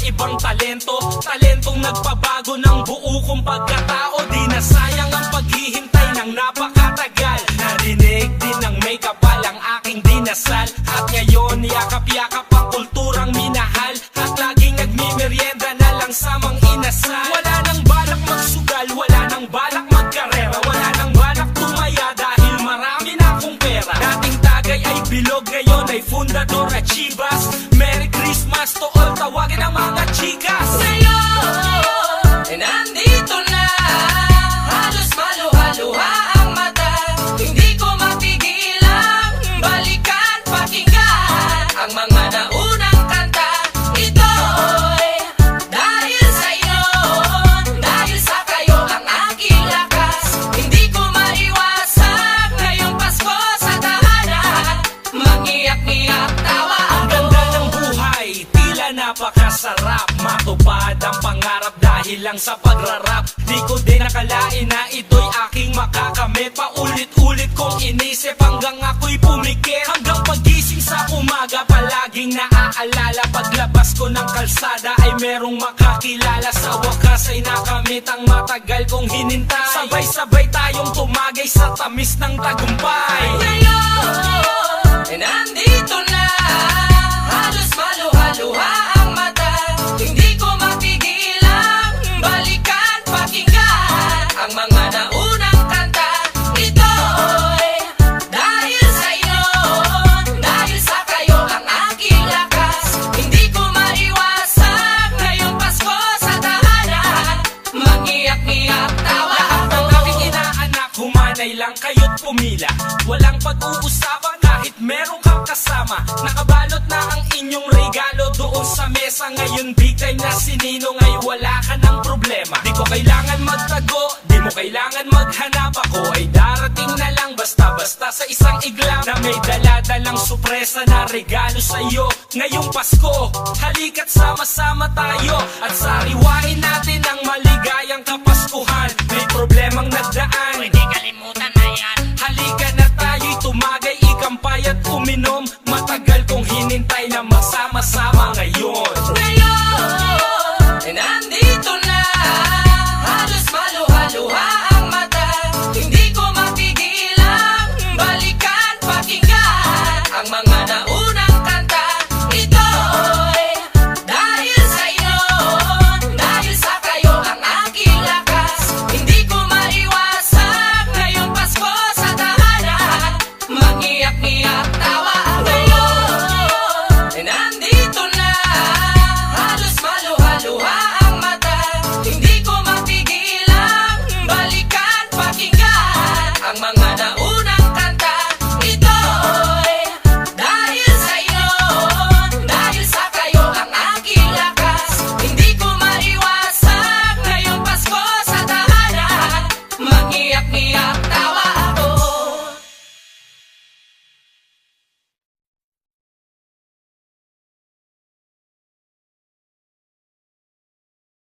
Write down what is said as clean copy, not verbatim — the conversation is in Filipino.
kakaibang talento, talentong nagpabago ng buo kong pagkatao. Di na sayang ang paghihintay ng napakatagal. Narinig din ng may kapal ang aking dinasal, at ngayon yakap-yakap ang kulturang minahal, at laging nagmimerienda na lang sa mga inasal. Wala nang balak magsugal, wala nang balak magkarera, wala nang balak tumaya dahil marami na akong pera. Dating tagay ay bilog, ngayon ay fundador at chivas. Merry Christmas to all, tawagin ang mga chikas. Ngayon, nandito na, halos maluha-luha ang mata. Hindi ko mapigilang balikan, pakinggan ang mga naunang kanta. Ito'y dahil sa iyo, dahil sa kayo ang aking lakas. Hindi ko maiwasan ngayong Pasko sa tahanan, mangiyak-ngiyak tawa Ang ganda ng buhay, tila napakasarap. Matupad ang pangarap dahil lang sa pagrarap. Di ko din nakalain na ito'y aking makakamit. Paulit-ulit kong inisip hanggang ako'y pumikit. Hanggang pagising sa umaga, palaging naaalala. Paglabas ko ng kalsada ay merong makakilala. Sa wakas ay nakamit ang matagal kong hinintay. Sabay-sabay tayong tumagay sa tamis ng tagumpay. Ngayon, nandito na, halos maluha-luha ang mata. Hindi ko mapigilang balikan, pakinggan ang mga naunang kanta. Ito'y dahil sa iyo, dahil sa kayo ang aking lakas. Hindi ko maiwasan ngayong Pasko sa tahanan, mangiyak-ngiyak tawa Lahat ng aking inaanak, humanay lang kayo't pumila. Walang pag-uusapan kahit meron kang kasama. Nakabalot na ang inyong regalo doon sa mesa. Ngayon di time na sininong ay wala ka ng problema. Di ko kailangan magtago, di mo kailangan maghanap. Ako ay darating na lang basta-basta sa isang iglap na may dala-dalang supresa na regalo sa'yo. Ngayong Pasko, halika't sama-sama tayo at sariwain natin ang maligayang kapaskuhan. May problemang nagdaan, Pwede kalimutan na yan. halika na tayo'y tumagay, ikampay at uminom. Matagal kong hinintay na magsama-sama ngayon. Ngayon, nandito na, halos maluha-luha ang mata. Hindi ko mapigilang balikan, pakinggan ang mga